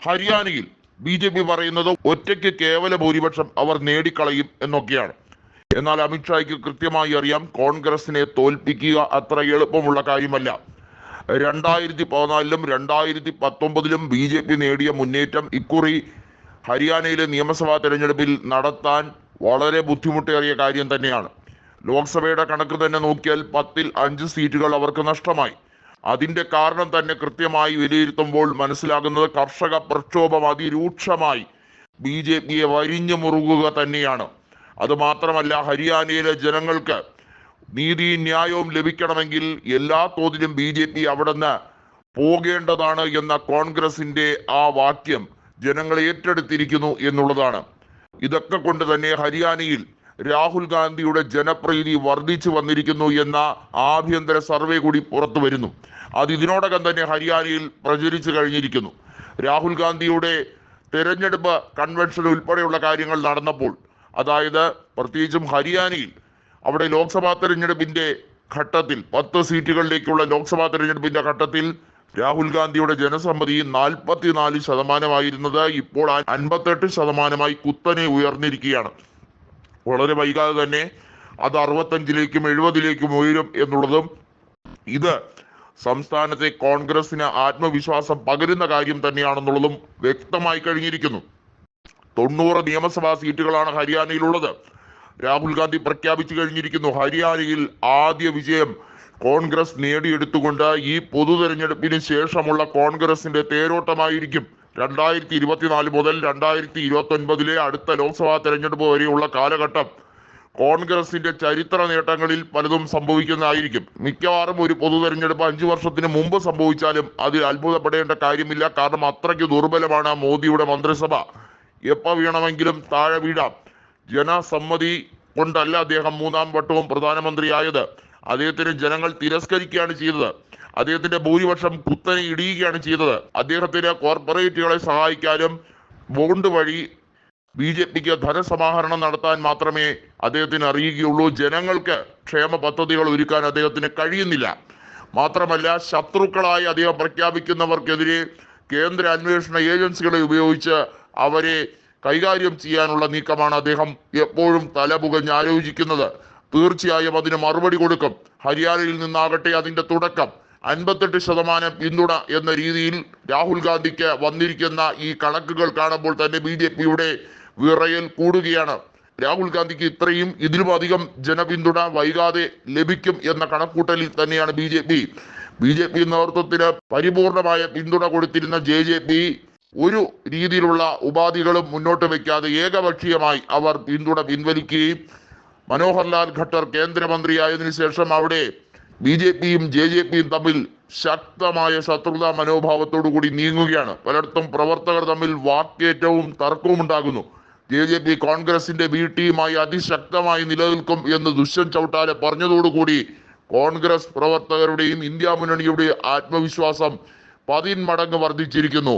ഹരിയാനയിൽ BJP പറയുന്നത് ഒറ്റയ്ക്ക് കേവല ഭൂരിപക്ഷം അവർ നേടിക്കളയും എന്നൊക്കെയാണ്. എന്നാൽ അമിത്ഷായ്ക്ക് കൃത്യമായി അറിയാം, കോൺഗ്രസിനെ തോൽപ്പിക്കുക അത്ര എളുപ്പമുള്ള കാര്യമല്ല. 2014-ലും 2019-ലും BJP നേടിയ മുന്നേറ്റം ഇക്കുറി ഹരിയാനയിലെ നിയമസഭാ തെരഞ്ഞെടുപ്പിൽ നടത്താൻ വളരെ ബുദ്ധിമുട്ടേറിയ കാര്യം തന്നെയാണ്. ലോക്സഭയുടെ കണക്ക് തന്നെ നോക്കിയാൽ 10-ൽ 5 സീറ്റുകൾ അവർക്ക് നഷ്ടമായി. അതിന്റെ കാരണം തന്നെ കൃത്യമായി വിലയിരുത്തുമ്പോൾ മനസ്സിലാകുന്നത് കർഷക പ്രക്ഷോഭം അതിരൂക്ഷമായി BJPയെ വരിഞ്ഞു മുറുകുക തന്നെയാണ്. അത് മാത്രമല്ല, ഹരിയാനയിലെ ജനങ്ങൾക്ക് നീതിയും ന്യായവും ലഭിക്കണമെങ്കിൽ എല്ലാ തോതിലും BJP അവിടെ നിന്ന് പോകേണ്ടതാണ് എന്ന കോൺഗ്രസിന്റെ ആ വാക്യം ജനങ്ങൾ ഏറ്റെടുത്തിരിക്കുന്നു എന്നുള്ളതാണ്. ഇതൊക്കെ കൊണ്ട് തന്നെ ഹരിയാനയിൽ രാഹുൽ ഗാന്ധിയുടെ ജനപ്രീതി വർദ്ധിച്ചു വന്നിരിക്കുന്നു എന്ന ആഭ്യന്തര സർവേ കൂടി പുറത്തു വരുന്നു. അത് ഇതിനോടകം തന്നെ ഹരിയാനയിൽ പ്രചരിച്ചു കഴിഞ്ഞിരിക്കുന്നു. രാഹുൽ ഗാന്ധിയുടെ തെരഞ്ഞെടുപ്പ് കൺവെൻഷൻ ഉൾപ്പെടെയുള്ള കാര്യങ്ങൾ നടന്നപ്പോൾ, അതായത് പ്രത്യേകിച്ചും ഹരിയാനയിൽ അവിടെ ലോക്സഭാ തെരഞ്ഞെടുപ്പിന്റെ ഘട്ടത്തിൽ 10 സീറ്റുകളിലേക്കുള്ള ലോക്സഭാ തെരഞ്ഞെടുപ്പിന്റെ ഘട്ടത്തിൽ രാഹുൽ ഗാന്ധിയുടെ ജനസമ്മതി 44% ഇപ്പോൾ 58% കുത്തനെ ഉയർന്നിരിക്കുകയാണ്. വളരെ വൈകാതെ തന്നെ അത് 65-ലേക്കും 70-ലേക്കും ഉയരും എന്നുള്ളതും ഇത് സംസ്ഥാനത്തെ കോൺഗ്രസിന് ആത്മവിശ്വാസം പകരുന്ന കാര്യം തന്നെയാണെന്നുള്ളതും വ്യക്തമായി കഴിഞ്ഞിരിക്കുന്നു. 90 നിയമസഭാ സീറ്റുകളാണ് ഹരിയാനയിലുള്ളത്. രാഹുൽ ഗാന്ധി പ്രഖ്യാപിച്ചു കഴിഞ്ഞിരിക്കുന്നു, ഹരിയാനയിൽ ആദ്യ വിജയം കോൺഗ്രസ് നേടിയെടുത്തുകൊണ്ട് ഈ പൊതു തെരഞ്ഞെടുപ്പിന് ശേഷമുള്ള കോൺഗ്രസിന്റെ തേരോട്ടമായിരിക്കും 2024 മുതൽ 2029-ലെ അടുത്ത ലോക്സഭാ തെരഞ്ഞെടുപ്പ് വരെയുള്ള കാലഘട്ടം കോൺഗ്രസിന്റെ ചരിത്ര നേട്ടങ്ങളിൽ പലതും സംഭവിക്കുന്നതായിരിക്കും. മിക്കവാറും ഒരു പൊതു തെരഞ്ഞെടുപ്പ് 5 വർഷത്തിന് മുമ്പ് സംഭവിച്ചാലും അതിൽ അത്ഭുതപ്പെടേണ്ട കാര്യമില്ല. കാരണം അത്രയ്ക്ക് ദുർബലമാണ് മോദിയുടെ മന്ത്രിസഭ. എപ്പോൾ വീണമെങ്കിലും താഴെ വീഴാം. ജനസമ്മതി കൊണ്ടല്ല അദ്ദേഹം 3-ാം വട്ടവും പ്രധാനമന്ത്രിയായത്. അദ്ദേഹത്തിന് ജനങ്ങൾ തിരസ്കരിക്കുകയാണ് ചെയ്തത്. അദ്ദേഹത്തിന്റെ ഭൂരിപക്ഷം കുത്തനെ ഇടിയുകയാണ് ചെയ്തത്. അദ്ദേഹത്തിന് കോർപ്പറേറ്റുകളെ സഹായിക്കാനും ബോണ്ട് വഴി BJPക്ക് ധനസമാഹരണം നടത്താൻ മാത്രമേ അദ്ദേഹത്തിന് അറിയുകയുള്ളൂ. ജനങ്ങൾക്ക് ക്ഷേമ പദ്ധതികൾ ഒരുക്കാൻ അദ്ദേഹത്തിന് കഴിയുന്നില്ല. മാത്രമല്ല, ശത്രുക്കളായി അദ്ദേഹം പ്രഖ്യാപിക്കുന്നവർക്കെതിരെ കേന്ദ്ര അന്വേഷണ ഏജൻസികളെ ഉപയോഗിച്ച് അവരെ കൈകാര്യം ചെയ്യാനുള്ള നീക്കമാണ് അദ്ദേഹം എപ്പോഴും തലപുകഞ്ഞ് ആലോചിക്കുന്നത്. തീർച്ചയായും അതിന് മറുപടി കൊടുക്കും. ഹരിയാനയിൽ നിന്നാകട്ടെ അതിന്റെ തുടക്കം 58% പിന്തുണ എന്ന രീതിയിൽ രാഹുൽ ഗാന്ധിക്ക് വന്നിരിക്കുന്ന ഈ കണക്കുകൾ കാണുമ്പോൾ തന്നെ BJPയുടെ വിറയൽ കൂടുകയാണ്. രാഹുൽ ഗാന്ധിക്ക് ഇത്രയും ഇതിലും അധികം ജനപിന്തുണ വൈകാതെ ലഭിക്കും എന്ന കണക്കൂട്ടലിൽ തന്നെയാണ് BJP നേതൃത്വത്തിന് പരിപൂർണമായ പിന്തുണ കൊടുത്തിരുന്ന JJP ഒരു രീതിയിലുള്ള ഉപാധികളും മുന്നോട്ട് വെക്കാതെ ഏകപക്ഷീയമായി അവർ പിന്തുണ പിൻവലിക്കുകയും മനോഹർലാൽ ഖട്ടർ കേന്ദ്രമന്ത്രിയായതിനു ശേഷം അവിടെ BJPയും JJPയും തമ്മിൽ ശക്തമായ ശത്രുതാ മനോഭാവത്തോടു കൂടി നീങ്ങുകയാണ്. പലയിടത്തും പ്രവർത്തകർ തമ്മിൽ വാക്കേറ്റവും തർക്കവും ഉണ്ടാകുന്നു. JJP കോൺഗ്രസിന്റെ B ടീമായി അതിശക്തമായി നിലനിൽക്കും എന്ന് ദുഷ്യന്ത് ചൗട്ടാല പറഞ്ഞതോടുകൂടി കോൺഗ്രസ് പ്രവർത്തകരുടെയും ഇന്ത്യ മുന്നണിയുടെയും ആത്മവിശ്വാസം 10 മടങ്ങ് വർദ്ധിച്ചിരിക്കുന്നു.